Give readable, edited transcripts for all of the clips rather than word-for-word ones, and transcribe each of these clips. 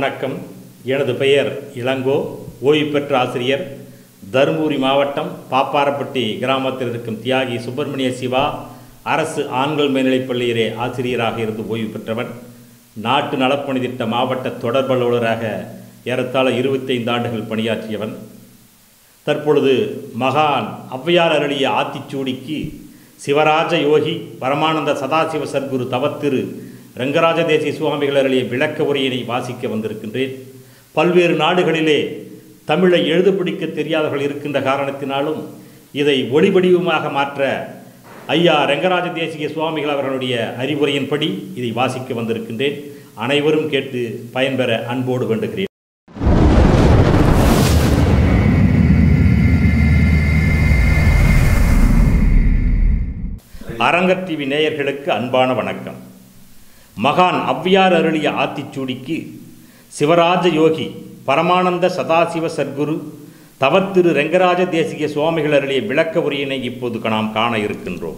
வணக்கம். எனது பெயர் இளங்கோ, ஓய்வு பெற்ற ஆசிரியர். தருமபுரி மாவட்டம் பாப்பாரப்பட்டி கிராமத்தில் இருக்கும் தியாகி சுப்பிரமணிய சிவா அரசு ஆண்கள் மேல்நிலைப்பள்ளியிலே ஆசிரியராக இருந்து ஓய்வு பெற்றவன். நாட்டு நலப்பணி திட்ட மாவட்ட தொடர்பலுவலராக ஏறத்தாழ 25 ஆண்டுகள் பணியாற்றியவன். தற்பொழுது மகான் ஔவையார் அருளிய ஆத்திச்சூடிக்கு சிவராஜ யோகி பரமானந்த சதாசிவ சத்குரு தவத்திரு ரங்கராஜ தேசிய சுவாமிகள் அருளிய விளக்க உரையினை வாசிக்க வந்திருக்கின்றேன். பல்வேறு நாடுகளிலே தமிழை எழுத பிடிக்க தெரியாதவர்கள் இருக்கின்ற காரணத்தினாலும் இதை ஒளிவடிவமாக மாற்ற ஐயா ரங்கராஜ தேசிய சுவாமிகள் அவர்களுடைய அறிவுரையின்படி இதை வாசிக்க வந்திருக்கின்றேன். அனைவரும் கேட்டு பயன்பெற அன்போடு வேண்டுகிறேன். அரங்கர் டிவி நேயர்களுக்கு அன்பான வணக்கம். மகான் ஔவையார் அருளிய ஆத்திச்சூடிக்கு சிவராஜ யோகி பரமானந்த சதாசிவ சத்குரு தவத்திரு ரங்கராஜ தேசிய சுவாமிகள் அருளிய விளக்க உரையினை இப்போது நாம் காண இருக்கின்றோம்.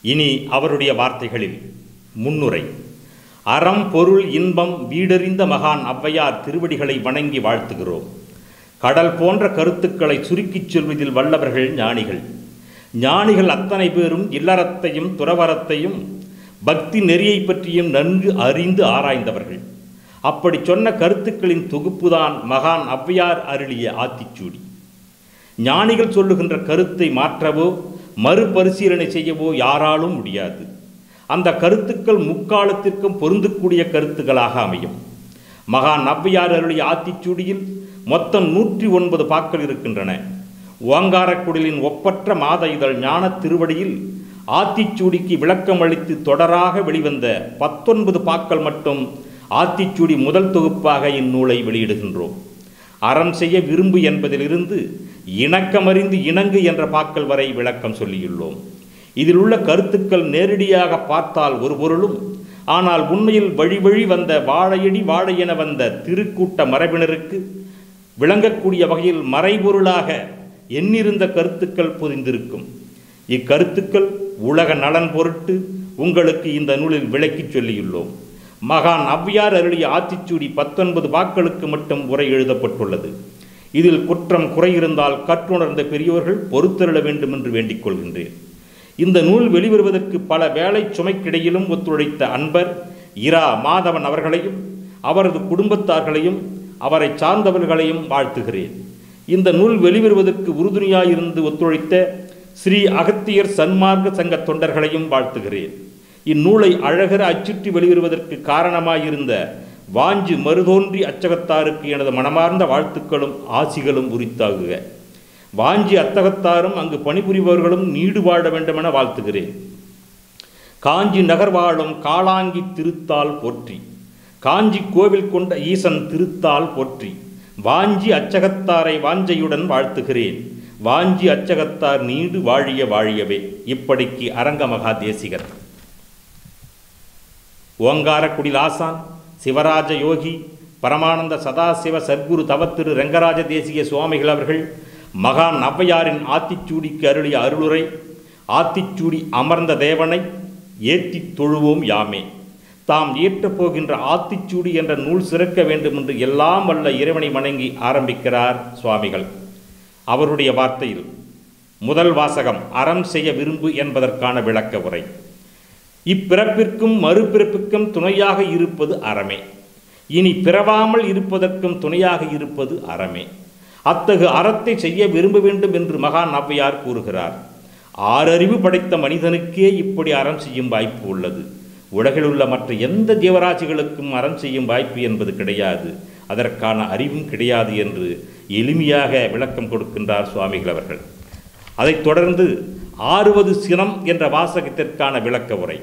இனி அவருடைய வார்த்தைகளில் முன்னுரை. அறம் பொருள் இன்பம் வீடறிந்த மகான் ஔவையார் திருவடிகளை வணங்கி வாழ்த்துகிறோம். கடல் போன்ற கருத்துக்களை சுருக்கிச் சொல்வதில் வல்லவர்கள் ஞானிகள். ஞானிகள் அத்தனை பேரும் இல்லறத்தையும் துறவரத்தையும் பக்தி நெறியை பற்றியும் நன்கு அறிந்து ஆராய்ந்தவர்கள். அப்படி சொன்ன கருத்துக்களின் தொகுப்புதான் மகான் ஔவையார் அருளிய ஆத்திச்சூடி. ஞானிகள் சொல்லுகின்ற கருத்தை மாற்றவோ மறுபரிசீலனை செய்யவோ யாராலும் முடியாது. அந்த கருத்துக்கள் முக்காலத்திற்கும் பொருந்தக்கூடிய கருத்துக்களாக அமையும். மகான் ஔவையார் அருளிய ஆத்திச்சூடியில் மொத்தம் 109 பாக்கள் இருக்கின்றன. ஓங்காரக்குடிலின் ஒப்பற்ற மாத இதழ் ஞான திருவடியில் ஆத்திச்சூடிக்கு விளக்கம் அளித்து தொடராக வெளிவந்த 19 பாக்கள் மட்டும் ஆத்திச்சூடி முதல் தொகுப்பாக இந்நூலை வெளியிடுகின்றோம். அறம் செய்ய விரும்பு என்பதிலிருந்து இணக்கமறிந்து இணங்கு என்ற பாக்கள் வரை விளக்கம் சொல்லியுள்ளோம். இதில் உள்ள கருத்துக்கள் நேரடியாக பார்த்தால் ஒரு பொருளும், ஆனால் உண்மையில் வழி வழி வந்த வாழையடி வாழை என வந்த திருக்கூட்ட மரபினருக்கு விளங்கக்கூடிய வகையில் மறைபொருளாக எண்ணிருந்த கருத்துக்கள் புரிந்திருக்கும். இக்கருத்துக்கள் உலக நலன் பொருட்டு உங்களுக்கு இந்த நூலில் விளக்கிச் சொல்லியுள்ளோம். மகான் ஔவையார் அருளிய ஆத்திச்சூடி 19 பாக்களுக்கு மட்டும் உரை எழுதப்பட்டுள்ளது. இதில் குற்றம் குறை இருந்தால் கற்றுணர்ந்த பெரியோர்கள் பொறுத்தருள வேண்டும் என்று வேண்டிக் கொள்கின்றேன். இந்த நூல் வெளிவருவதற்கு பல வேலை சுமைக்கிடையிலும் ஒத்துழைத்த அன்பர் இரா மாதவன் அவர்களையும் அவரது குடும்பத்தார்களையும் அவரை சார்ந்தவர்களையும் வாழ்த்துகிறேன். இந்த நூல் வெளிவருவதற்கு உறுதுணையாயிருந்து ஒத்துழைத்த ஸ்ரீ அகத்தியர் சன்மார்க்க சங்க தொண்டர்களையும் வாழ்த்துகிறேன். இந்நூலை அழகர அச்சுற்றி வெளிவருவதற்கு காரணமாயிருந்த வாஞ்சி மருதோன்றி அச்சகத்தாருக்கு எனது மனமார்ந்த வாழ்த்துக்களும் ஆசிகளும் உரித்தாகுக. வாஞ்சி அத்தகத்தாரும் அங்கு பணிபுரிபவர்களும் நீடு வாழ வேண்டுமென வாழ்த்துகிறேன். காஞ்சி நகர் வாழும் காளாங்கி திருத்தால் போற்றி, காஞ்சி கோவில் கொண்ட ஈசன் திருத்தால் போற்றி, வாஞ்சி அச்சகத்தாரை வாஞ்சையுடன் வாழ்த்துகிறேன். வாஞ்சி அச்சகத்தார் நீடு வாழிய வாழியவே. இப்படிக்கு அரங்க மகா தேசிகர். ஓங்காரக்குடில் ஆசான் சிவராஜ யோகி பரமானந்த சதாசிவ சத்குரு தவத்திரு ரங்கராஜ தேசிய சுவாமிகள் அவர்கள் மகான் ஔவையாரின் ஆத்திச்சூடிக்கு அருளிய அருளுரை. ஆத்திச்சூடி அமர்ந்த தேவனை ஏற்றித் தொழுவோம் யாமே. தாம் ஏற்றப் போகின்ற ஆத்திச்சூடி என்ற நூல் சிறக்க வேண்டும் என்று எல்லாம் வல்ல இறைவனை வணங்கி ஆரம்பிக்கிறார் சுவாமிகள். அவருடைய வார்த்தையில் முதல் வாசகம் அறம் செய்ய விரும்பு என்பதற்கான விளக்க உரை. இப்பிறப்பிற்கும் மறுபிறப்புக்கும் துணையாக இருப்பது அறமே. இனி பிறவாமல் இருப்பதற்கும் துணையாக இருப்பது அறமே. அத்தகு அறத்தை செய்ய விரும்ப வேண்டும் என்று மகான் ஔவையார் கூறுகிறார். ஆறறிவு படைத்த மனிதனுக்கே இப்படி அறம் செய்யும் வாய்ப்பு உள்ளது. உலகில் உள்ள மற்ற எந்த ஜீவராசிகளுக்கும் அறம் செய்யும் வாய்ப்பு என்பது கிடையாது, அதற்கான அறிவும் கிடையாது என்று எளிமையாக விளக்கம் கொடுக்கின்றார் சுவாமிகள் அவர்கள். அதைத் தொடர்ந்து 6வது சினம் என்ற வாசகத்திற்கான விளக்க உரை.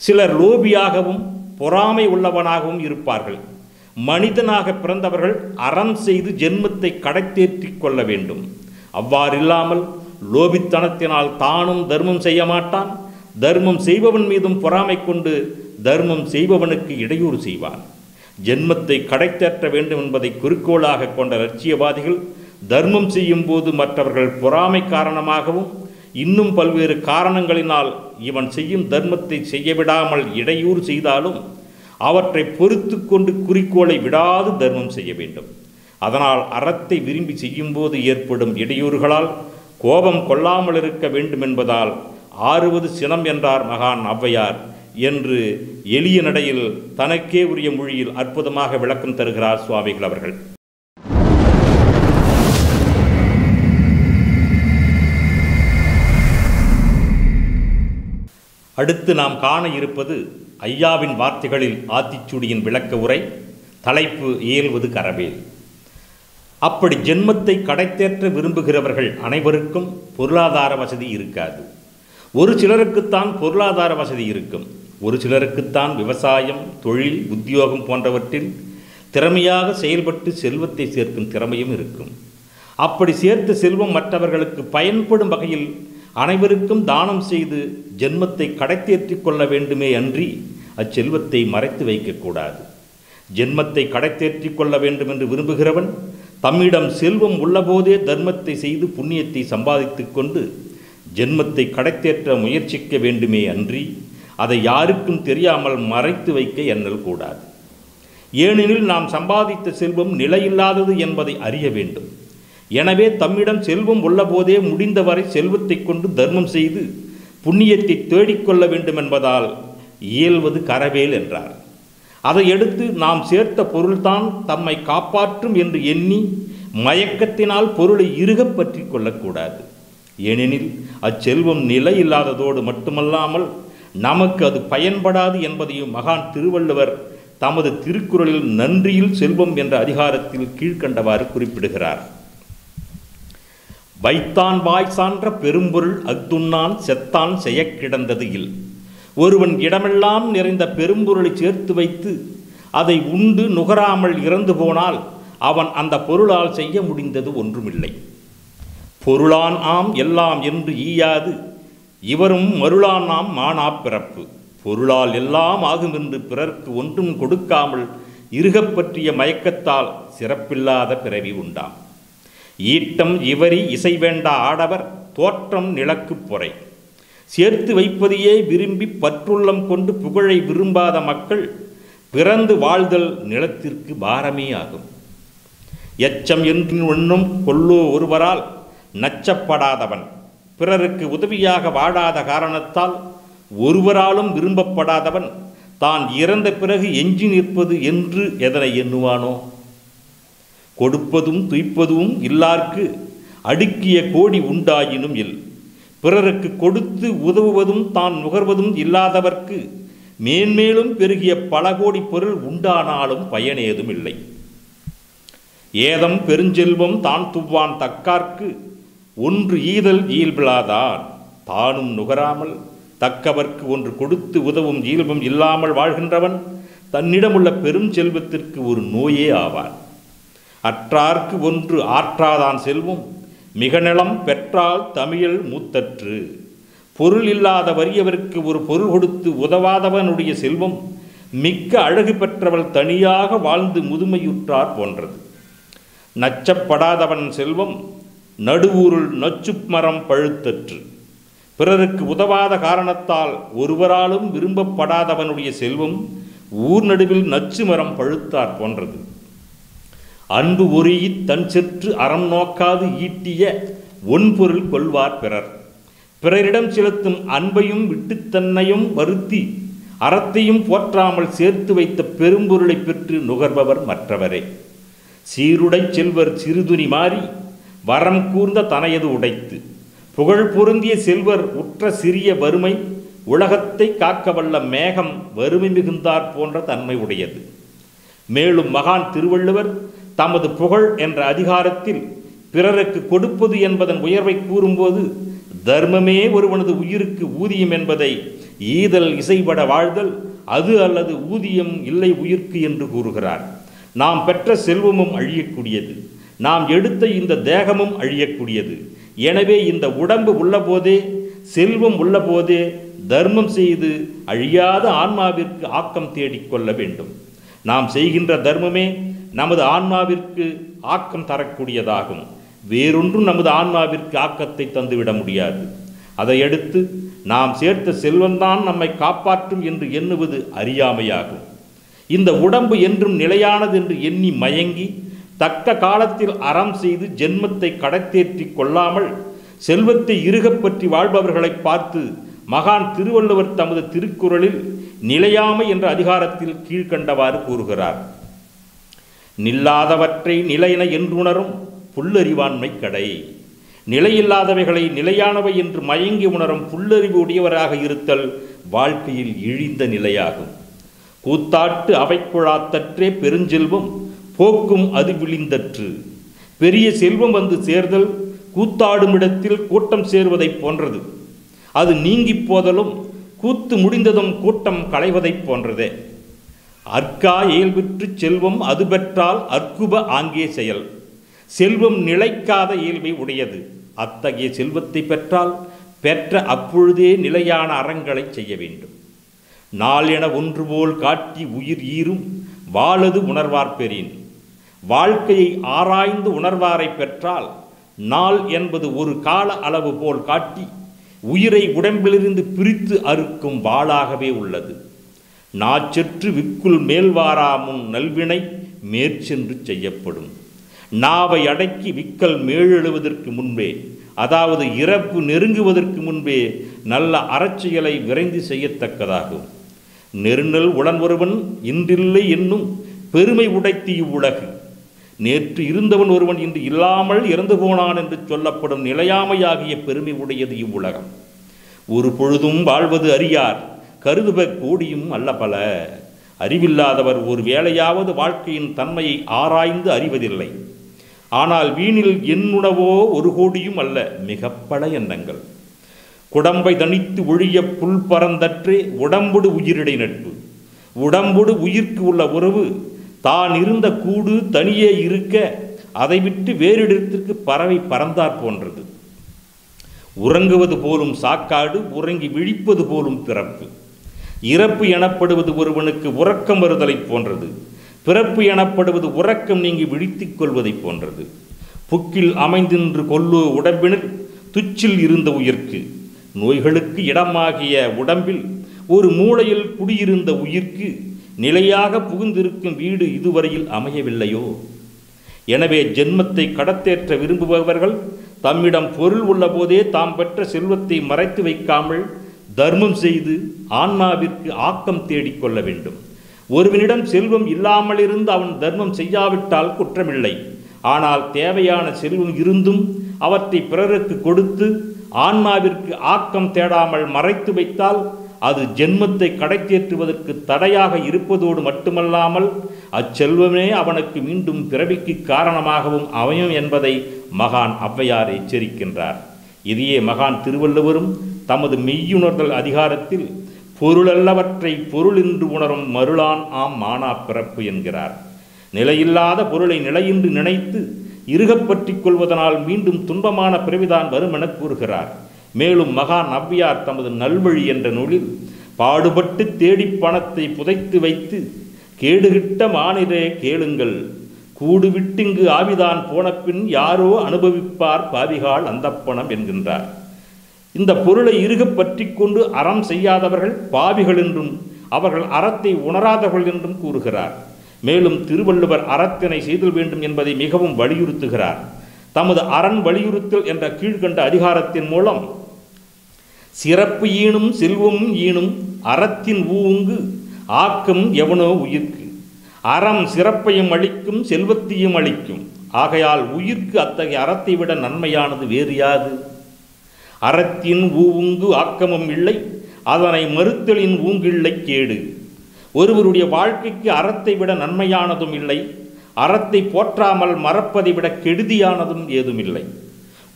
சிலர் லோபியாகவும் பொறாமை உள்ளவனாகவும் இருப்பார்கள். மனிதனாக பிறந்தவர்கள் அறம் செய்து ஜென்மத்தை கடைத்தேற்றிக் கொள்ள வேண்டும். அவ்வாறில்லாமல் லோபித்தனத்தினால் தானும் தர்மம் செய்ய மாட்டான், தர்மம் செய்பவன் மீதும் பொறாமை கொண்டு தர்மம் செய்பவனுக்கு இடையூறு செய்வான். ஜென்மத்தை கடைத்தேற்ற வேண்டும் என்பதை குறிக்கோளாக கொண்ட லட்சியவாதிகள் தர்மம் செய்யும் போது மற்றவர்கள் பொறாமை காரணமாகவும் இன்னும் பல்வேறு காரணங்களினால் இவன் செய்யும் தர்மத்தை செய்ய விடாமல் இடையூறு செய்தாலும் அவற்றை பொறுத்து கொண்டு குறிக்கோளை விடாது தர்மம் செய்ய வேண்டும். அதனால் அறத்தை விரும்பி செய்யும்போது ஏற்படும் இடையூறுகளால் கோபம் கொள்ளாமல் இருக்க வேண்டும் என்பதால் ஆறுவது சினம் என்றார் மகான் ஔவையார் என்று எளிய நடையில் தனக்கே உரிய மொழியில் அற்புதமாக விளக்கம் தருகிறார் சுவாமிகள் அவர்கள். அடுத்து நாம் காண இருப்பது ஐயாவின் வார்த்தைகளில் ஆத்திச்சூடியின் விளக்க உரை. தலைப்பு இயல்வது கரவேல். அப்படி ஜென்மத்தை கடைத்தேற்ற விரும்புகிறவர்கள் அனைவருக்கும் பொருளாதார வசதி இருக்காது. ஒரு சிலருக்குத்தான் பொருளாதார வசதி இருக்கும். ஒரு சிலருக்குத்தான் விவசாயம், தொழில், உத்தியோகம் போன்றவற்றில் திறமையாக செயல்பட்டு செல்வத்தை சேர்க்கும் திறமையும் இருக்கும். அப்படி சேர்த்த செல்வம் மற்றவர்களுக்கு பயன்படும் வகையில் அனைவருக்கும் தானம் செய்து ஜென்மத்தை கடைத்தேற்றிக் கொள்ள வேண்டுமே அன்றி அச்செல்வத்தை மறைத்து வைக்கக்கூடாது. ஜென்மத்தை கடைத்தேற்றிக் கொள்ள வேண்டும் என்று விரும்புகிறவன் தம்மிடம் செல்வம் உள்ளபோதே தர்மத்தை செய்து புண்ணியத்தை சம்பாதித்து கொண்டு ஜென்மத்தை கடைத்தேற்ற முயற்சிக்க வேண்டுமே அன்றி அதை யாருக்கும் தெரியாமல் மறைத்து வைக்க எண்ணல் கூடாது. ஏனெனில் நாம் சம்பாதித்த செல்வம் நிலையில்லாதது என்பதை அறிய வேண்டும். எனவே தம்மிடம் செல்வம் உள்ளபோதே முடிந்தவரை செல்வத்தை கொண்டு தர்மம் செய்து புண்ணியத்தை தேடிக்கொள்ள வேண்டும் என்பதால் இயல்வது கரவேல் என்றார். அதை எடுத்து நாம் சேர்த்த பொருள்தான் தம்மை காப்பாற்றும் என்று எண்ணி மயக்கத்தினால் பொருளை இறுகப் பற்றி கொள்ளக்கூடாது. ஏனெனில் அச்செல்வம் நிலை இல்லாததோடு மட்டுமல்லாமல் நமக்கு அது பயன்படாது என்பதையும் மகான் திருவள்ளுவர் தமது திருக்குறளில் நன்றியில் செல்வம் என்ற அதிகாரத்தில் கீழ்கண்டவாறு குறிப்பிடுகிறார். வைத்தான் வாய் சான்ற பெரும்பொருள் அஃதுண்ணான் செத்தான் செய்ய கிடந்தது இல். ஒருவன் இடமெல்லாம் நிறைந்த பெரும்பொருளை சேர்த்து வைத்து அதை உண்டு நுகராமல் இறந்து போனால் அவன் அந்த பொருளால் செய்ய முடிந்தது ஒன்றுமில்லை. பொருளான் ஆம் எல்லாம் என்று ஈயாது இவரும் மருளான் ஆம் மானா பிறப்பு. பொருளால் எல்லாம் ஆகும் என்று பிறர்க்கு ஒன்றும் கொடுக்காமல் இறுகப் பற்றிய மயக்கத்தால் சிறப்பில்லாத பிறவி உண்டாம். ஈட்டம் இவரி இசை வேண்டா ஆடவர் தோற்றம் நிலக்கு பொறை. சேர்த்து வைப்பதையே விரும்பி பற்றுள்ளம் கொண்டு புகழை விரும்பாத மக்கள் பிறந்து வாழ்தல் நிலத்திற்கு பாரமே ஆகும். எச்சம் என்று ஒன்றும் கொல்லோ ஒருவரால் நச்சப்படாதவன் பிறருக்கு உதவியாக வாழாத காரணத்தால் ஒருவராலும் விரும்பப்படாதவன் தான் இறந்த பிறகு எஞ்சி நிற்பது என்று எதனை எண்ணுவானோ? கொடுப்பதும் துய்ப்பதும் இல்லார்க்கு அடுக்கிய கோடி உண்டாயினும் இல். பிறருக்கு கொடுத்து உதவுவதும் தான் நுகர்வதும் இல்லாதவர்க்கு மேன்மேலும் பெருகிய பல கோடி பொருள் உண்டானாலும் பயனேதும் இல்லை. ஏதம் பெருஞ்செல்வம் தான் துவ்வான் தக்கார்க்கு ஒன்று ஈதல் இயல்பிலாதான். தானும் நுகராமல் தக்கவர்க்கு ஒன்று கொடுத்து உதவும் இயல்பும் இல்லாமல் வாழ்கின்றவன் தன்னிடமுள்ள பெரும் செல்வத்திற்கு ஒரு நோயே ஆவான். அற்றார்க்கு ஒன்று ஆற்றாதான் செல்வம் மிக நிலம் பெற்றால் தமிழ் மூத்தற்று. பொருள் இல்லாத வறியவருக்கு ஒரு பொருள் கொடுத்து உதவாதவனுடைய செல்வம் மிக்க அழகு பெற்றவள் தனியாக வாழ்ந்து முதுமையுற்றார் போன்றது. நச்சப்படாதவன் செல்வம் நடுவூருள் நச்சு மரம் பழுத்தற்று. பிறருக்கு உதவாத காரணத்தால் ஒருவராலும் விரும்பப்படாதவனுடைய செல்வம் ஊர் நடுவில் நச்சு மரம் பழுத்தார் போன்றது. அன்பு ஒருயித் தன் செற்று அறம் நோக்காது ஈட்டிய ஒன்பொருள் கொள்வார் பிறர். பிறரிடம் செலுத்தும் அன்பையும் விட்டுத்தன்னையும் வருத்தி அறத்தையும் போற்றாமல் சேர்த்து வைத்த பெரும்பொருளை பெற்று நுகர்பவர் மற்றவரே. சீருடை செல்வர் சிறுதுணி மாறி வரம் கூர்ந்த தனையது உடைத்து. புகழ் பொருந்திய செல்வர் உற்ற சிறிய வறுமை உலகத்தை காக்கவல்ல மேகம் வறுமை மிகுந்தார் போன்ற தன்மை உடையது. மேலும் மகான் திருவள்ளுவர் தமது புகழ் என்ற அதிகாரத்தில் பிறருக்கு கொடுப்பது என்பதன் உயர்வை கூறும்போது தர்மமே ஒருவனது உயிருக்கு ஊதியம் என்பதை ஈதல் இசைபட வாழ்தல் அது அல்லது ஊதியம் இல்லை உயிர்க்கு என்று கூறுகிறார். நாம் பெற்ற செல்வமும் அழியக்கூடியது, நாம் எடுத்த இந்த தேகமும் அழியக்கூடியது. எனவே இந்த உடம்பு உள்ளபோதே செல்வம் உள்ளபோதே தர்மம் செய்து அழியாத ஆன்மாவிற்கு ஆக்கம் தேடிக்கொள்ள வேண்டும். நாம் செய்கின்ற தர்மமே நமது ஆன்மாவிற்கு ஆக்கம் தரக்கூடியதாகும். வேறொன்றும் நமது ஆன்மாவிற்கு ஆக்கத்தை தந்துவிட முடியாது. அதையடுத்து நாம் சேர்த்த செல்வந்தான் நம்மை காப்பாற்றும் என்று எண்ணுவது அறியாமையாகும். இந்த உடம்பு என்றும் நிலையானது என்று எண்ணி மயங்கி தக்க காலத்தில் அறம் செய்து ஜென்மத்தை கடத்தேற்றி கொள்ளாமல் செல்வத்தை இறுகப் பற்றி வாழ்பவர்களை பார்த்து மகான் திருவள்ளுவர் தமது திருக்குறளில் நிலையாமை என்ற அதிகாரத்தில் கீழ்கண்டவாறு கூறுகிறார். நில்லாதவற்றை நிலையென என்றுணரும் புல்லறிவாண்மை கடை. நிலையில்லாதவைகளை நிலையானவை என்று மயங்கி உணரும் புல்லறிவு உடையவராக இருத்தல் வாழ்க்கையில் இழிந்த நிலையாகும். கூத்தாட்டு அவைக்குழாத்தற்றே பெருஞ்செல்வம் போக்கும் அது விழிந்தற்று. பெரிய செல்வம் வந்து சேர்தல் கூத்தாடும் இடத்தில் கூட்டம் சேர்வதைப் போன்றது. அது நீங்கி போதலும் கூத்து முடிந்ததும் கூட்டம் களைவதைப் போன்றதே. அற்கா இயல்பிற்று செல்வம் அது பெற்றால் அற்குப ஆங்கே செயல். செல்வம் நிலைக்காத இயல்பை உடையது. அத்தகைய செல்வத்தை பெற்றால் பெற்ற அப்பொழுதே நிலையான அறங்களை செய்ய வேண்டும். நாள் என ஒன்று போல் காட்டி உயிர் ஈரும் வாழது உணர்வார் பெறின். வாழ்க்கையை ஆராய்ந்து உணர்வாரை பெற்றால் நாள் என்பது ஒரு கால அளவு போல் காட்டி உயிரை உடம்பிலிருந்து பிரித்து அறுக்கும் வாளாகவே உள்ளது. நாச்செற்று விக்குள் மேல்வாராமுன் நல்வினை மேற்சென்று செய்யப்படும். நாவை அடக்கி விக்கல் மேலெழுவதற்கு முன்பே, அதாவது இறப்பு நெருங்குவதற்கு முன்பே நல்ல அறச்செயலை விரைந்து செய்யத்தக்கதாகும். நெருநல் உடன் ஒருவன் இன்றில்லை என்னும் பெருமை உடைத்து இவ்வுலகு. நேற்று இருந்தவன் ஒருவன் இன்று இல்லாமல் இறந்து போனான் என்று சொல்லப்படும் நிலையாமையாகிய பெருமை உடையது இவ்வுலகம். ஒரு பொழுதும் வாழ்வது அறியார் கருதுப கூடியும் அல்ல பல. அறிவில்லாதவர் ஒரு வேளையாவது வாழ்க்கையின் தன்மையை ஆராய்ந்து அறிவதில்லை. ஆனால் வீணில் என்னுணவோ ஒரு கோடியும் அல்ல மிகப்பட எண்ணங்கள். குடம்பை தனித்து ஒழிய புல் பரந்தற்றே உடம்புடு உயிரிடை நட்பு. உடம்புடு உயிர்க்கு உள்ள உறவு தான் இருந்த கூடு தனியே இருக்க அதை விட்டு வேறு இடத்திற்கு பறவை பறந்தாற் போன்றது. உறங்குவது போலும் சாக்காடு, உறங்கி விழிப்பது போலும் பிறப்பு. இறப்பு எனப்படுவது ஒருவனுக்கு உறக்கம் வருதலை போன்றது. பிறப்பு எனப்படுவது உறக்கம் நீங்கி விழித்துக் கொள்வதை போன்றது. புக்கில் அமைந்தின்று கொல்லோ உடம்பினில் துச்சில் இருந்த உயிர்க்கு. நோய்களுக்கு இடமாகிய உடம்பில் ஒரு மூளையில் குடியிருந்த உயிர்க்கு நிலையாக புகுந்திருக்கும் வீடு இதுவரையில் அமையவில்லையோ? எனவே ஜென்மத்தை கடத்தேற்ற விரும்புபவர்கள் தம்மிடம் பொருள் உள்ள போதே தாம் பெற்ற செல்வத்தை மறைத்து வைக்காமல் தர்மம் செய்து ஆன்மாவிற்கு ஆக்கம் தேடிக்கொள்ள வேண்டும். ஒருவனிடம் செல்வம் இல்லாமல் இருந்து அவன் தர்மம் செய்யாவிட்டால் குற்றமில்லை. ஆனால் தேவையான செல்வம் இருந்தும் அவற்றை பிறருக்கு கொடுத்து ஆன்மாவிற்கு ஆக்கம் தேடாமல் மறைத்து வைத்தால் அது ஜென்மத்தை கடைத்தேற்றுவதற்கு தடையாக இருப்பதோடு மட்டுமல்லாமல் அச்செல்வமே அவனுக்கு மீண்டும் பிறவிக்கு காரணமாகவும் அமையும் என்பதை மகான் ஔவையார் எச்சரிக்கின்றார். இதையே மகான் திருவள்ளுவரும் தமது மெய்யுணர்தல் அதிகாரத்தில் பொருளல்லவற்றை பொருள் என்று உணரும் மருளான் ஆம் மானா பிறப்பு என்கிறார். நிலையில்லாத பொருளை நிலையின்றி நினைத்து இறுகப்பற்றி கொள்வதனால் மீண்டும் துன்பமான பிறவிதான் வரும் என கூறுகிறார். மேலும் மகான் ஔவையார் தமது நல்வழி என்ற நூலில் பாடுபட்டு தேடி பணத்தை புதைத்து வைத்து கேடுகிட்ட மானிடரே கேளுங்கள் கூடுவிட்டிங்கு ஆவிதான் போனபின் யாரோ அனுபவிப்பார் பாவிகால் அந்த பணம் என்கின்றார். இந்த பொருளை இறுகப் பற்றி கொண்டு அறம் செய்யாதவர்கள் பாவிகள் என்றும் அவர்கள் அறத்தை உணராதவர்கள் என்றும் கூறுகிறார். மேலும் திருவள்ளுவர் அறத்தினை செய்தல் வேண்டும் என்பதை மிகவும் வலியுறுத்துகிறார். தமது அரண் வலியுறுத்தல் என்ற கீழ்கண்ட அதிகாரத்தின் மூலம் சிறப்பு ஈனும் செல்வமும் ஈனும் அறத்தின் ஊங்கு ஆக்கம் எவனோ உயிர்க்கு. அறம் சிறப்பையும் அளிக்கும் செல்வத்தையும் அளிக்கும். ஆகையால் உயிர்க்கு அத்தகைய அறத்தை விட நன்மையானது வேறு யாது? அறத்தின் ஊங்கு ஆக்கமும் இல்லை, அதனை மறுத்தலின் ஊங்கில்லை கேடு. ஒருவருடைய வாழ்க்கைக்கு அறத்தை விட நன்மையானதும் இல்லை, அறத்தை போற்றாமல் மறப்பதை விட கெடுதியானதும் ஏதுமில்லை.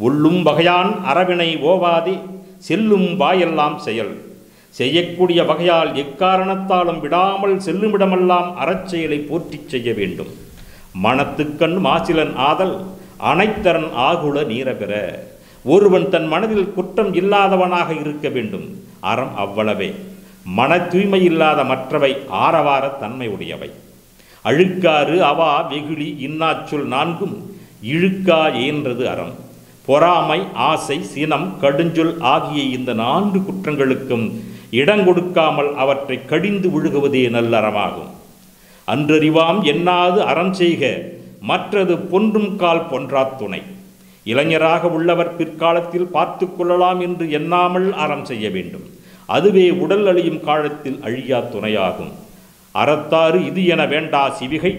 உள்ளும் வகையான் அறவினை ஓவாதே செல்லும் வாயெல்லாம் செயல். செய்யக்கூடிய வகையால் எக்காரணத்தாலும் விடாமல் செல்லுமிடமெல்லாம் அறச்செயலை போற்றிச் செய்ய வேண்டும். மனத்துக்கண் மாசிலன் ஆதல் அனைத்தரன் ஆகுல நீரபெற. ஒருவன் தன் மனதில் குற்றம் இல்லாதவனாக இருக்க வேண்டும். அறம் அவ்வளவே. மன தூய்மை இல்லாத மற்றவை ஆரவார தன்மை உடையவை. அழுக்காறு அவா வெகுளி இன்னாச்சொல் நான்கும் இழுக்கா ஏன்றது அறம். பொறாமை, ஆசை, சினம், கடுஞ்சொல் ஆகிய இந்த 4 குற்றங்களுக்கும் இடங்கொடுக்காமல் அவற்றை கடிந்து விழுகுவதே நல்லறமாகும். அன்றறிவாம் எண்ணாது அறம் செய்க மற்றது பொன்றும் கால் பொன்றாத் துணை. இளைஞராக உள்ளவர் பிற்காலத்தில் பார்த்து கொள்ளலாம் என்று எண்ணாமல் அறம் செய்ய வேண்டும். அதுவே உடல் அழியும் காலத்தில் அழியா துணையாகும். அறத்தாறு இது என வேண்டா சிவிகை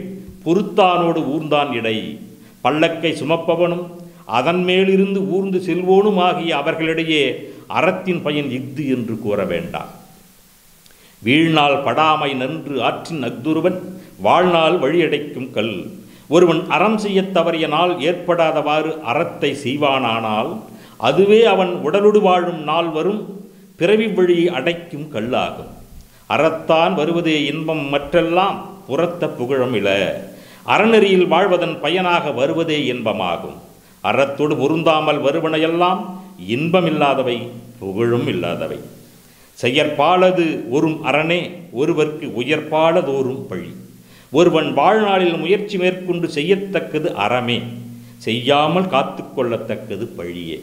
பொறுத்தானோடு ஊர்ந்தான் இடை. பல்லக்கை சுமப்பவனும் அதன் மேலிருந்து ஊர்ந்து செல்வோனும் ஆகிய அவர்களிடையே அறத்தின் பயன் இஃது என்று கூற வேண்டாம். வீழ்நாள் படாமை நன்று ஆற்றின் அஃதுருவன் வாழ்நாள் வழியடைக்கும் கல். ஒருவன் அறம் செய்ய தவறிய நாள் ஏற்படாதவாறு அறத்தை செய்வானானால் அதுவே அவன் உடலுடு வாழும் நாள் வரும் பிறவி வழியை அடைக்கும் கல்லாகும். அறத்தான் வருவதே இன்பம் மற்றெல்லாம் புறத்த புகழும் இல. அறநெறியில் வாழ்வதன் பயனாக வருவதே இன்பமாகும். அறத்தோடு பொருந்தாமல் வருவனையெல்லாம் இன்பமில்லாதவை புகழும் இல்லாதவை. செயற்பாலது ஒரும் அரணே ஒருவர்க்கு உயர்பாலதோறும் பழி. ஒருவன் வாழ்நாளில் முயற்சி மேற்கொண்டு செய்யத்தக்கது அறமே, செய்யாமல் காத்து கொள்ளத்தக்கது பழியே.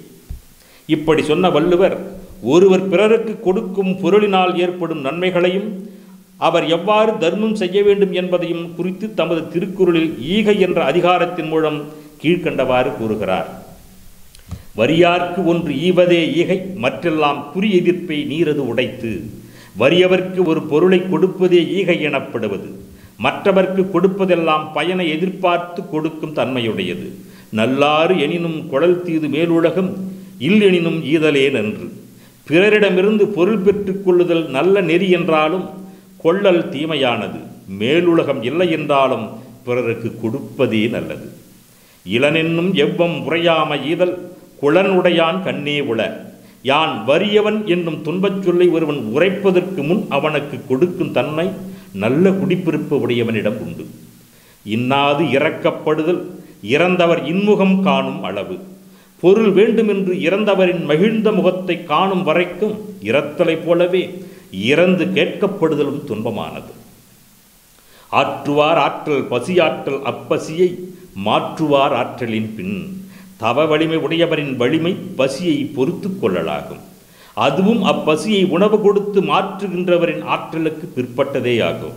இப்படி சொன்ன வள்ளுவர் ஒருவர் பிறருக்கு கொடுக்கும் பொருளினால் ஏற்படும் நன்மைகளையும் அவர் எவ்வாறு தர்மம் செய்ய வேண்டும் என்பதையும் குறித்து தமது திருக்குறளில் ஈகை என்ற அதிகாரத்தின் மூலம் கீழ்கண்டவாறு கூறுகிறார். வறியார்க்கு ஒன்று ஈவதே ஈகை மற்றெல்லாம் குறி எதிர்ப்பை நீரது உடைத்து. வறியவர்க்கு ஒரு பொருளை கொடுப்பதே ஈகை எனப்படுவது. மற்றவர்க்கு கொடுப்பதெல்லாம் பயனை எதிர்பார்த்து கொடுக்கும் தன்மையுடையது. நல்லாறு எனினும் குழல் தீது மேலுலகம் இல்லெனினும் ஈதலே நன்று. பிறரிடமிருந்து பொருள் பெற்றுக் கொள்ளுதல் நல்ல நெறி என்றாலும் கொள்ளல் தீமையானது. மேலுலகம் இல்லை என்றாலும் பிறருக்கு கொடுப்பதே நல்லது. இளனென்னும் எவ்வம் உரையாம ஈதல் குளனுடையான் கண்ணே உள. யான் வறியவன் என்னும் துன்பச் சொல்லை ஒருவன் உரைப்பதற்கு முன் அவனுக்கு கொடுக்கும் தன்மை நல்ல குடிப்பிருப்பு உடையவனிடம் உண்டு. இன்னாது இறக்கப்படுதல் இறந்தவர் இன்முகம் காணும் அளவு. பொருள் வேண்டுமென்று இறந்தவரின் மகிழ்ந்த முகத்தை காணும் வரைக்கும் இறத்தலை போலவே இறந்து கேட்கப்படுதலும் துன்பமானது. ஆற்றுவார் ஆற்றல் பசியாற்றல் அப்பசியை மாற்றுவார் ஆற்றலின் பின். தவ வலிமை உடையவரின் வலிமை பசியை பொறுத்து கொள்ளலாகும். அதுவும் அப்பசியை உணவு கொடுத்து மாற்றுகின்றவரின் ஆற்றலுக்கு பிற்பட்டதே ஆகும்.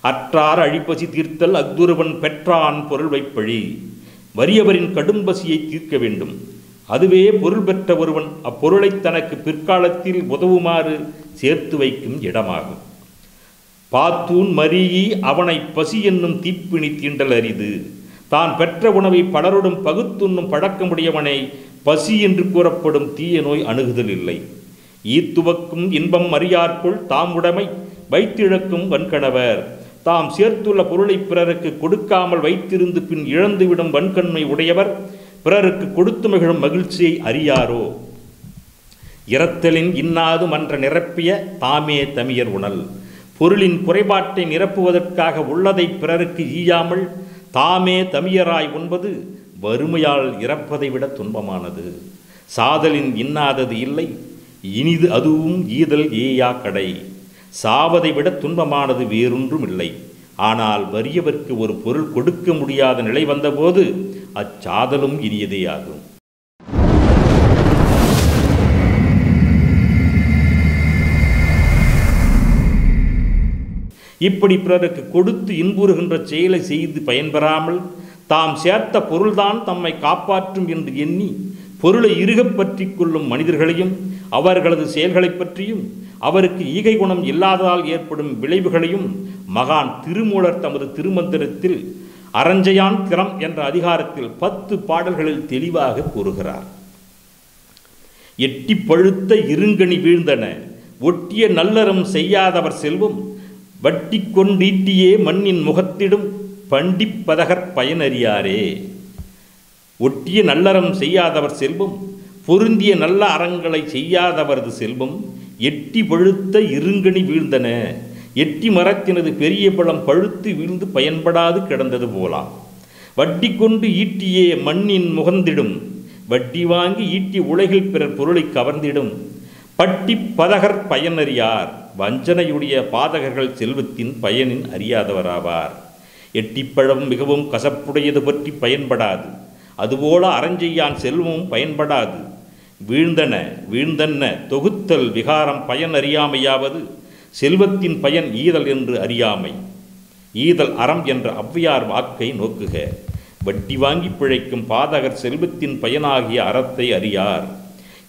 அற்றார் அழிப்பசி தீர்த்தல் அஃதுருவன் பெற்றான் பொருள் வைப்பழி. வறியவரின் கடும் பசியை தீர்க்க வேண்டும். அதுவே பொருள் பெற்ற ஒருவன் அப்பொருளை தனக்கு பிற்காலத்தில் உதவுமாறு சேர்த்து வைக்கும் இடமாகும். பாத்தூன் மரீயி அவனை பசி என்னும் தீப்பிணி தீண்டல் அரிது. தான் பெற்ற உணவை பலருடன் பகுத்துண்ணும் பழக்கமுடையவனை பசி என்று கூறப்படும் தீய நோய் அணுகுதல் இல்லை. ஈத்துவக்கும் இன்பம் அறியார்க்குள் தாம் உடைமை வைத்திழக்கும் வன்கணவர். தாம் சேர்த்துள்ள பொருளை பிறருக்கு கொடுக்காமல் வைத்திருந்து பின் இழந்துவிடும் வன்கண்மை உடையவர் பிறருக்கு கொடுத்து மகிழும் மகிழ்ச்சியை அறியாரோ. இரத்தலின் இன்னாது மன்ற நிரப்பிய தாமே தமியர் உணல். பொருளின் குறைபாட்டை நிரப்புவதற்காக உள்ளதை பிறருக்கு ஈயாமல் தாமே தமியராய் உண்பது வறுமையால் இறப்பதை விட துன்பமானது. சாதலின் இன்னாதது இல்லை இனிது அதுவும் ஈதல் ஏயா கடை. சாவதை விட துன்பமானது வேறொன்றும் இல்லை. ஆனால் வறியவர்க்கு ஒரு பொருள் கொடுக்க முடியாத நிலை வந்தபோது அச்சாதலும் இனியதே ஆகும். இப்படி பிறருக்கு கொடுத்து இன்புறுகின்ற செயலை செய்து பயன்பெறாமல் தாம் சேர்த்த பொருள்தான் தம்மை காப்பாற்றும் என்று எண்ணி பொருளை இறுகப் பற்றி கொள்ளும் மனிதர்களையும் அவர்களது செயல்களை பற்றியும் அவருக்கு ஈகை குணம் இல்லாததால் ஏற்படும் விளைவுகளையும் மகான் திருமூலர் தமது திருமந்திரத்தில் அரஞ்சையான் திறம் என்ற அதிகாரத்தில் 10 பாடல்களில் தெளிவாக கூறுகிறார். எட்டி பழுத்த இருங்கனி வீழ்ந்தன ஒட்டிய நல்லறம் செய்யாதவர் செல்வம் வட்டி கொண்டீட்டியே மண்ணின் முகத்திடும் பண்டிப்பதகற் பயனறியாரே. ஒட்டிய நல்லறம் செய்யாதவர் செல்வம் பொருந்திய நல்ல அறங்களை செய்யாதவரது செல்வம் எட்டி பழுத்த இருங்கனி வீழ்ந்தன. எட்டி மரத்தினது பெரிய பழம் பழுத்து வீழ்ந்து பயன்படாது கிடந்தது போலாம். வட்டி கொண்டு ஈட்டியே மண்ணின் முகந்திடும். வட்டி வாங்கி ஈட்டி உலகில் பிறர் பொருளை கவர்ந்திடும். பட்டி பதகர் பயனறியார். வஞ்சனையுடைய பாதகர்கள் செல்வத்தின் பயனின் அறியாதவராவார். எட்டிப்பழம் மிகவும் கசப்புடையது பற்றி பயன்படாது. அதுபோல அறஞ்செய்யான் செல்வமும் பயன்படாது. வீழ்ந்தன வீழ்ந்தன்ன தொகுத்தல் விகாரம் பயன் அறியாமையாவது செல்வத்தின் பயன் ஈதல் என்று அறியாமை. ஈதல் அறம் என்ற ஔவையார் வாக்கை நோக்குக. வட்டி வாங்கி பிழைக்கும் பாதகர் செல்வத்தின் பயனாகிய அறத்தை அறியார்.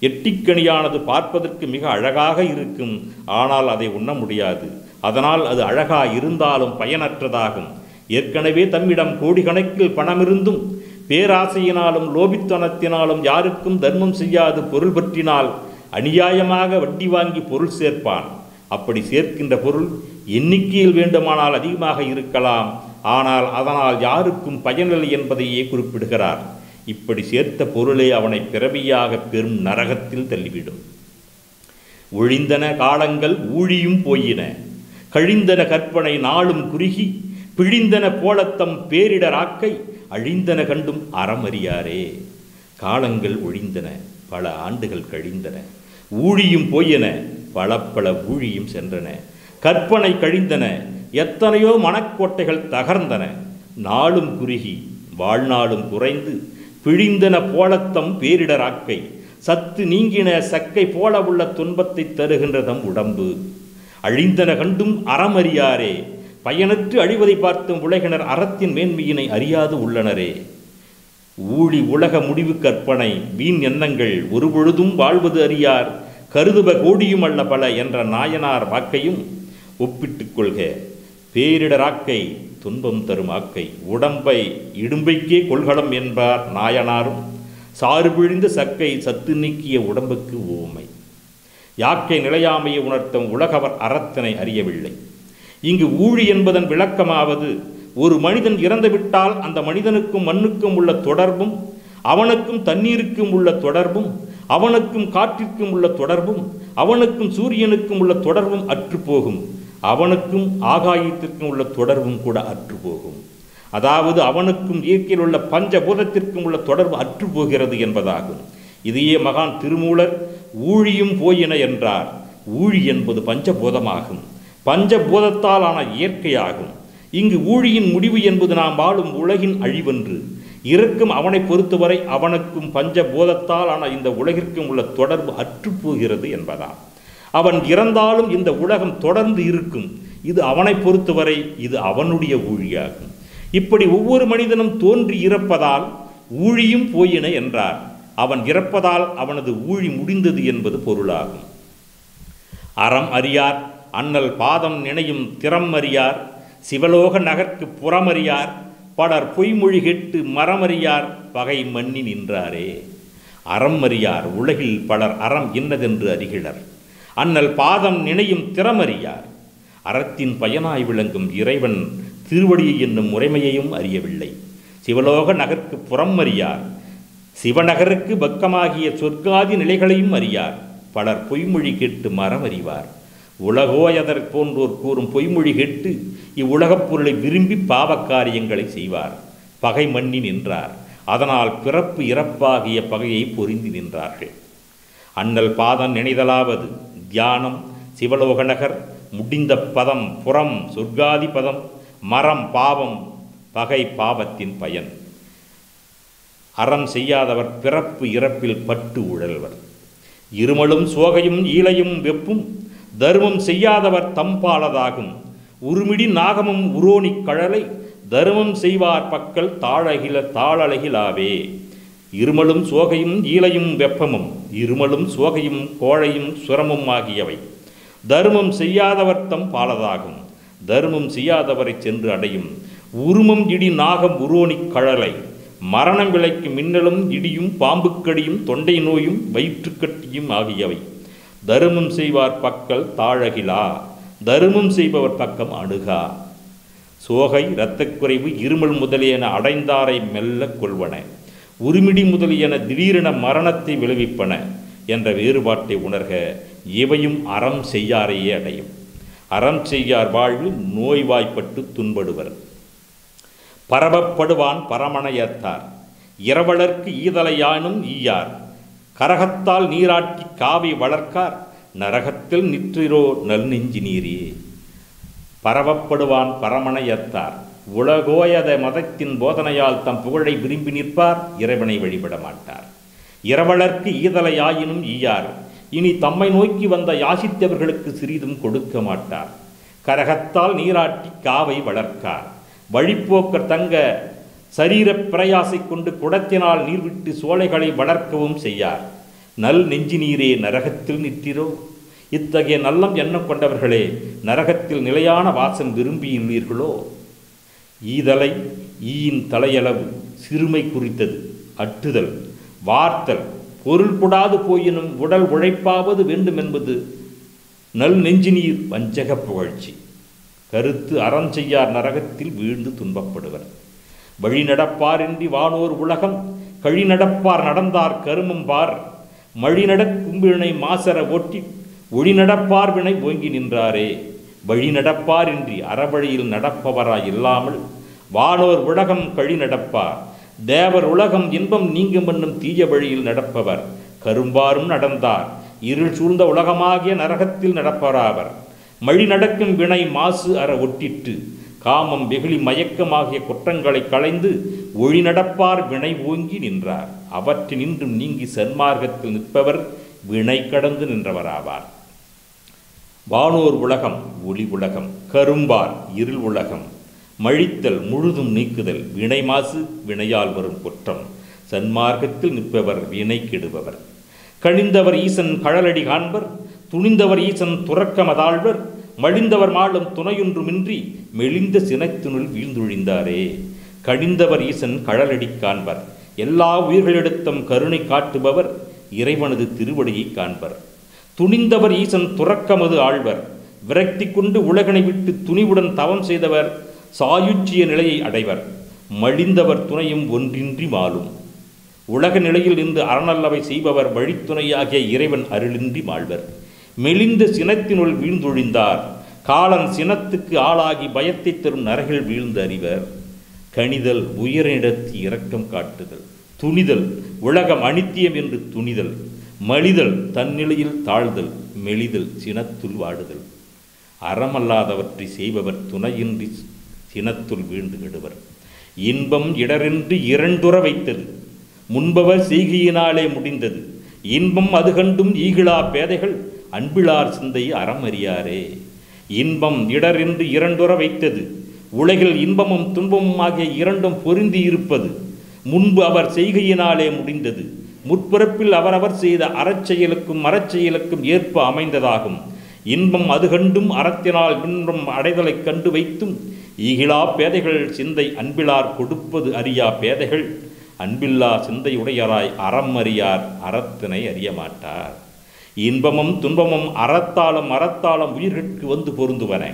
எட்டிக்கனியானது பார்ப்பதற்கு மிக அழகாக இருக்கும், ஆனால் அதை உண்ண முடியாது. அதனால் அது அழகா இருந்தாலும் பயனற்றதாகும். ஏற்கனவே தம்மிடம் கோடிக்கணக்கில் பணமிருந்தும் பேராசையினாலும் லோபித்தனத்தினாலும் யாருக்கும் தர்மம் செய்யாது பொருள் பற்றினால் அநியாயமாக வட்டி வாங்கி பொருள் சேர்ப்பான். அப்படி சேர்க்கின்ற பொருள் எண்ணிக்கையில் வேண்டுமானால் அதிகமாக இருக்கலாம், ஆனால் அதனால் யாருக்கும் பயனில்லை என்பதையே குறிப்பிடுகிறார். இப்படி சேர்த்த பொருளே அவனை பிறவியாக பெரும் நரகத்தில் தள்ளிவிடும். ஒழிந்தன காலங்கள் ஊழியும் போயின, கழிந்தன கற்பனை நாளும் குறுகி, பிழிந்தன போலத்தம் பேரிடராக்கை அழிந்தன கண்டும் அறமறியாரே. காலங்கள் ஒழிந்தன, பல ஆண்டுகள் கழிந்தன. ஊழியும் போயின, பல பல ஊழியும் சென்றன. கற்பனை கழிந்தன, எத்தனையோ மனக்கோட்டைகள் தகர்ந்தன. நாளும் குறுகி, வாழ்நாளும் குறைந்து, பிழிந்தன போலத்தம் பேரிடராக்கை சத்து நீங்கின சக்கை போல உள்ள துன்பத்தை தருகின்ற தம் உடம்பு. அழிந்தன கண்டும் அறமறியாரே. பயனற்று அழிவதை பார்த்தும் உலகினர் அறத்தின் மேன்மையினை அறியாது உள்ளனரே. ஊழி உலக முடிவு கற்பனை வீண் எண்ணங்கள் ஒருபொழுதும் வாழ்வது அறியார். கருதுவ கோடியும் அல்ல பல என்ற நாயனார் வாக்கையும் ஒப்பிட்டுக் கொள்க. பேரிடராக்கை துன்பம் தரும் ஆக்கை உடம்பை இடும்பைக்கே கொள்கலம் என்பார் நாயனாரும். சாறு பிழிந்த சக்கை சத்து நீக்கிய உடம்புக்கு ஊமை. யாக்கை நிலையாமையை உணர்த்தும் உலகவர் அறத்தினை அறியவில்லை. இங்கு ஊழி என்பதன் விளக்கமாவது, ஒரு மனிதன் இறந்துவிட்டால் அந்த மனிதனுக்கும் மண்ணுக்கும் உள்ள தொடர்பும், அவனுக்கும் தண்ணீருக்கும் உள்ள தொடர்பும், அவனுக்கும் காற்றிற்கும் உள்ள தொடர்பும், அவனுக்கும் சூரியனுக்கும் உள்ள தொடர்பும் அற்றுப்போகும். அவனுக்கும் ஆகாயத்திற்கும் உள்ள தொடர்பும் கூட அற்றுப்போகும். அதாவது அவனுக்கும் இயற்கையில் உள்ள பஞ்சபூதத்திற்கும் உள்ள தொடர்பு அற்றுப்போகிறது என்பதாகும். இதையே மகான் திருமூலர் ஊழியும் போயின என்றார். ஊழி என்பது பஞ்சபூதமாகும், பஞ்சபூதத்தால் ஆன இயற்கையாகும். இங்கு ஊழியின் முடிவு என்பது நாம் வாழும் உலகின் அழிவென்று. இருக்கும் அவனை பொறுத்தவரை அவனுக்கும் பஞ்சபூதத்தால் ஆன இந்த உலகிற்கும் உள்ள தொடர்பு அற்றுப்போகிறது என்பதாம். அவன் இறந்தாலும் இந்த உலகம் தொடர்ந்து இருக்கும். இது அவனை பொறுத்தவரை இது அவனுடைய ஊழியாகும். இப்படி ஒவ்வொரு மனிதனும் தோன்றி இறப்பதால் ஊழியும் போயின என்றார். அவன் இறப்பதால் அவனது ஊழி முடிந்தது என்பது பொருளாகும். அறம் அறியார், அண்ணல் பாதம் நினையும் திறம் அறியார், சிவலோக நகர்க்கு புறமறியார், பலர் பொய்மொழி கெட்டு மரமறியார், பகை மன்னி நின்றாரே. அறம் அறியார், உலகில் பலர் அறம் இன்னதென்று அறிகிலர். அண்ணல் பாதம் நினையும் திறமறியார், அறத்தின் பயனாய் விளங்கும் இறைவன் திருவடியை என்னும் முறைமையையும் அறியவில்லை. சிவலோக நகர்க்கு புறம் அறியார், சிவநகருக்கு பக்கமாகிய சொர்க்காதி நிலைகளையும் அறியார், பலர் பொய்மொழி கேட்டு மரம் அறிவார். உலகோயதர் போன்றோர் கூறும் பொய்மொழி கேட்டு இவ்வுலகப் பொருளை விரும்பி பாவக்காரியங்களை செய்வார். பகை மன்னி நின்றார், அதனால் பிறப்பு இறப்பாகிய பகையை பொருந்தி நின்றார்கள். அண்ணல் பாதம் நினைதலாவது தியானம், சிவலோக நகர், முடிந்த பதம் புறம், சொர்க்காதி பதம், மரம் பாவம், பகை பாவத்தின் பயன். அறம் செய்யாதவர் பிறப்பு இறப்பில் பட்டு உழல்வர். இருமலும் சோகையும் ஈலையும் வெப்பும் தர்மம் செய்யாதவர் தம்பாலதாகும். உருமிடி நாகமும் உரோனி கழலை தர்மம் செய்வார் பக்கல் தாழகிலாவே. இருமலும் சோகையும் ஈலையும் வெப்பமும், இருமலும் சோகையும் கோழையும் சுரமும் ஆகியவை தர்மம் செய்யாதவர் தம் பாலதாகும். தர்மம் செய்யாதவரை சென்று அடையும். உருமம் இடி நாகம் உரோனி கழலை, மரணம் விளைக்கும் மின்னலும் இடியும் பாம்புக்கடியும் தொண்டை நோயும் வயிற்றுக்கட்டியும் ஆகியவை தருமம் செய்வார் பக்கல் தாழகிலா, தருமம் செய்பவர் பக்கம் அணுகா. சோகை, இரத்தக்குறைவு, இருமல் முதலியன அடைந்தாரை மெல்ல கொள்வன, உருமிடி முதலியன திடீரென மரணத்தை விளைவிப்பன என்ற வேறுபாட்டை உணர்க. இவையும் அறம் செய்யாரையே அடையும். அறம் செய்யார் வாழ்வு நோய்வாய்ப்பட்டு துன்படுவர். பரவப்படுவான் பரமனையத்தார், இரவலர்க்கு ஈதலையானும் ஈயார், கரகத்தால் நீராட்டி காவி வளர்க்கார், நரகத்தில் நிற்றிரோ நல் நெஞ்சி நீரே. பரவப்படுவான் பரமனையத்தார், உலகோயத மதத்தின் போதனையால் தம் புகழை விரும்பி நிற்பார், இறைவனை வழிபட மாட்டார். இரவலர்க்கு ஈதலையாயினும் ஈயார், இனி தம்மை நோக்கி வந்த யாசித்தவர்களுக்கு சிறிதும் கொடுக்க மாட்டார். கரகத்தால் நீராட்டி காவை வளர்க்கார். வழிப்போக்கர் தங்க சரீர பிரயாசை கொண்டு குடத்தினால் நீர்விட்டு சோலைகளை வளர்க்கவும் செய்யார். நல் நெஞ்சு நீரே நரகத்தில் நிற்கிறோ. இத்தகைய நல்லம் எண்ணம் கொண்டவர்களே, நரகத்தில் நிலையான வாசம் விரும்பியுள்ளீர்களோ. ஈதலை ஈயின் தலையளவு சிறுமை குறித்தது. அட்டுதல் வார்த்தல் பொருள் கொடாது போயினும் உடல் உழைப்பாவது வேண்டும் என்பது நல் நெஞ்சு நீர் வஞ்சக புகழ்ச்சி. கருத்து அறம் செய்யார் நரகத்தில் வீழ்ந்து துன்பப்படுவர். வழி நடப்பாரின்றி வானோர் உலகம் கழி நடப்பார் நடந்தார் கருமம் பார். மழி நடக்கும்பினை மாசர ஒட்டி ஒளி நடப்பார் வினை ஓங்கி நின்றாரே. வழி நடப்பாரின்றி அறவழியில் நடப்பவராய் இல்லாமல் வானோர் உலகம் கழி நடப்பார். தேவர் உலகம் இன்பம் நீங்கும் என்னும் தீய வழியில் நடப்பவர் கரும்பாரும் நடந்தார். இருள் சூழ்ந்த உலகமாகிய நரகத்தில் நடப்பவராவர். மழி நடக்கும் வினை மாசு அற ஒட்டிட்டு காமம் வெகுளி மயக்கமாகிய குற்றங்களை களைந்து ஒளி நடப்பார் வினை ஓங்கி நின்றார். அவற்றினின்றும் நீங்கி சன்மார்க்கத்தில் நிற்பவர் வினை கடந்து நின்றவராவார். வானோர் உலகம் ஒளி உலகம், கரும்பார் இருள் உலகம், மழித்தல் முழுதும் நீக்குதல், வினை மாசு வினையால் வரும் குற்றம், சன்மார்க்கத்தில் நிற்பவர் வினை கெடுபவர். கணிந்தவர் ஈசன் கழலடி காண்பர், துணிந்தவர் ஈசன் துறக்கமதாழ்வர், மழிந்தவர் மாளும் துணையொன்றுமின்றி மெலிந்த சினத்தினுள் வீழ்ந்தொழிந்தாரே. கணிந்தவர் ஈசன் கழலடி காண்பர், எல்லா உயிர்களிடத்தும் கருணை காட்டுபவர் இறைவனது திருவடியை காண்பர். துணிந்தவர் ஈசன் துறக்கமது ஆழ்வர், விரக்தி கொண்டு உலகனை விட்டு துணிவுடன் தவம் செய்தவர் சாயுச்சிய நிலையை அடைவர். மழிந்தவர் துணையும் ஒன்றின்றி மாளும், உலக நிலையில் நின்று அறநல்லவை செய்பவர் வழித்துணையாகிய இறைவன் அருளின்றி மாழ்வர். மெலிந்த சினத்தினுள் வீழ்ந்தொழிந்தார், காலன் சினத்துக்கு ஆளாகி பயத்தை தரும் நரகில் வீழ்ந்து அறிவர். கணிதல் உயரிடத்து இரக்கம் காட்டுதல், துணிதல் உலகம் அனித்தியம் என்று துணிதல், மலிதல் தன்னிலையில் தாழ்தல், மெலிதல் சினத்துள் வாடுதல். அறமல்லாதவற்றை செய்பவர் துணையின்றி சினத்துள் வீழ்ந்து கெடுவர். இன்பம் இடரின்றி இரண்டுற வைத்தது, முன்பவர் செய்கையினாலே முடிந்தது. இன்பம் அது கண்டும் ஈகிழா பேதைகள் அன்பிலார் சிந்தை அறமறியாரே. இன்பம் இடரின்றி இரண்டுற வைத்தது, உலகில் இன்பமும் துன்பமும் ஆகிய இரண்டும் பொருந்தி இருப்பது முன்பு அவர் செய்கையினாலே முடிந்தது. முற்பிறப்பில் அவரவர் செய்த அறச்செயலுக்கும் மரச்செயலுக்கும் ஏற்ப அமைந்ததாகும். இன்பம் அது கண்டும் அறத்தினால் இன்பம் அடைதலைக் கண்டு வைத்தும் ஈகிழா பேதைகள் சிந்தை அன்பிலார் கொடுப்பது அறியா பேதைகள் அன்பில்லா சிந்தையுடையராய் அறம் அறியார், அறத்தினை அறிய மாட்டார். இன்பமும் துன்பமும் அறத்தாலும் உயிர்கட்கு வந்து பொருந்துவன.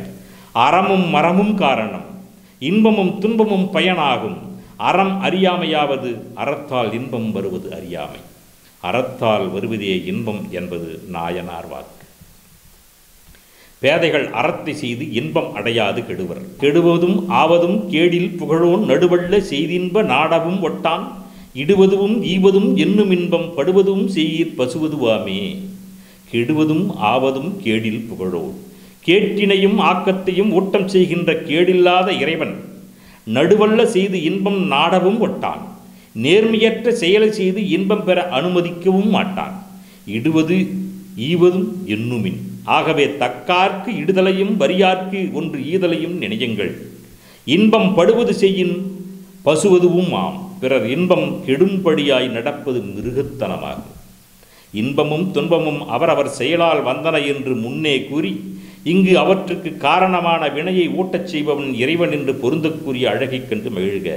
அறமும் மரமும் காரணம், இன்பமும் துன்பமும் பயனாகும். அறம் அறியாமையாவது அறத்தால் இன்பம் வருவது அறியாமை. அறத்தால் வருவதே இன்பம் என்பது நாயனார் வாக்கு. பேதைகள் அறத்தை செய்து இன்பம் அடையாது கெடுவர். கெடுவதும் ஆவதும் கேடில் புகழோன் நடுவள்ள செய்தின்ப நாடவும் ஒட்டான், இடுவதும் ஈவதும் என்னும் இன்பம் படுவதும் செய்யீர் பசுவதுவாமே. கெடுவதும் ஆவதும் கேடில் புகழோன், கேட்டினையும் ஆக்கத்தையும் ஊட்டம் செய்கின்ற கேடில்லாத இறைவன் நடுவல்ல செய்து இன்பம் நாடவும் ஒட்டான். நேர்மையற்ற செயலை செய்து இன்பம் பெற அனுமதிக்கவும் மாட்டான். இடுவது ஈவதும் என்னுமின், ஆகவே தக்கார்க்கு இடுதலையும் வரியார்க்கு ஒன்று ஈதலையும் நினையுங்கள். இன்பம் படுவது செய்யின் பசுவதுவும் ஆம், பிறர் இன்பம் கெடும்படியாய் நடப்பது மிருகத்தனமாகும். இன்பமும் துன்பமும் அவரவர் செயலால் வந்தன என்று முன்னே கூறி இங்கு அவற்றுக்கு காரணமான வினையை ஊட்டச் செய்பவன் இறைவன் என்று பொருந்தக்கூடிய அழகைக் கண்டு மகிழ்க.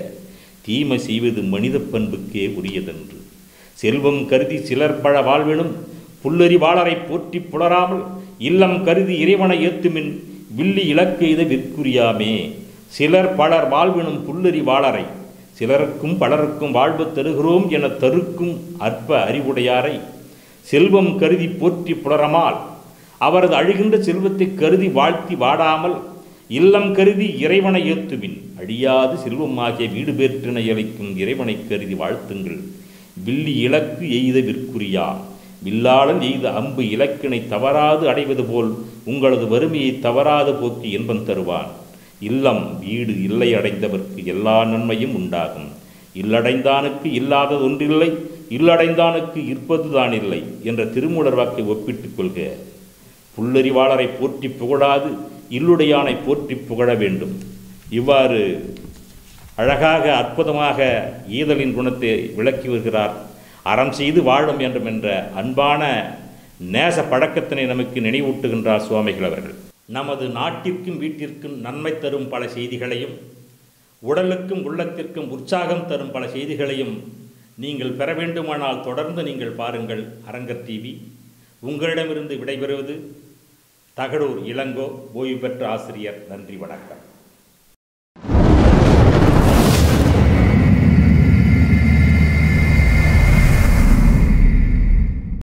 தீமை செய்வது மனித பண்புக்கே உரியதென்று செல்வம் கருதி சிலர் பழ வாழ்வினும் புல்லறிவாளரை போற்றி புலராமல் இல்லம் கருதி இறைவனை ஏத்துமின் வில்லி இலக்கெய்த விற்குரியாமே. சிலர் பலர் வாழ்வினும் புல்லறிவாளரை சிலருக்கும் பலருக்கும் வாழ்வு தருகிறோம் என தருக்கும் அற்ப அறிவுடையாரை செல்வம் கருதி போற்றி புலரமால் அவரது அழிகின்ற செல்வத்தை கருதி வாழ்த்தி வாடாமல் இல்லம் கருதி இறைவனை ஏத்துவின் அழியாது செல்வமாகிய வீடு பேற்றினை அளிக்கும் இறைவனை கருதி வாழ்த்துங்கள். வில்லி இலக்கு எய்த விற்குரியா, வில்லாளன் எய்த அம்பு இலக்கினை தவறாது அடைவது போல் உங்களது வறுமையை தவறாது போக்கி இன்பம் தருவான். இல்லம் வீடு இல்லை அடைந்தவர்க்கு எல்லா நன்மையும் உண்டாகும். இல்லடைந்தானுக்கு இல்லாதது ஒன்றில்லை, இல்லடைந்தானுக்கு இருப்பதுதான் இல்லை என்ற திருமூலர் வாக்கை ஒப்பிட்டுக் கொள்க. புல்லறிவாளரை போற்றி புகழாது இல்லுடையானை போற்றி புகழ வேண்டும். இவ்வாறு அழகாக அற்புதமாக ஈதலின் குணத்தை விளக்கி வருகிறார். அறம் செய்து வாழும் வேண்டும் என்ற அன்பான நேச பழக்கத்தினை நமக்கு நினைவூட்டுகின்றார் சுவாமிகள் அவர்கள். நமது நாட்டிற்கும் வீட்டிற்கும் நன்மை தரும் பல செய்திகளையும் உடலுக்கும் உள்ளத்திற்கும் உற்சாகம் தரும் பல செய்திகளையும் நீங்கள் பெற வேண்டுமானால் தொடர்ந்து நீங்கள் பாருங்கள் அரங்கர் டிவி. உங்களிடமிருந்து விடைபெறுவது தகடூர் இளங்கோ, ஓய்வு பெற்ற ஆசிரியர். நன்றி, வணக்கம்.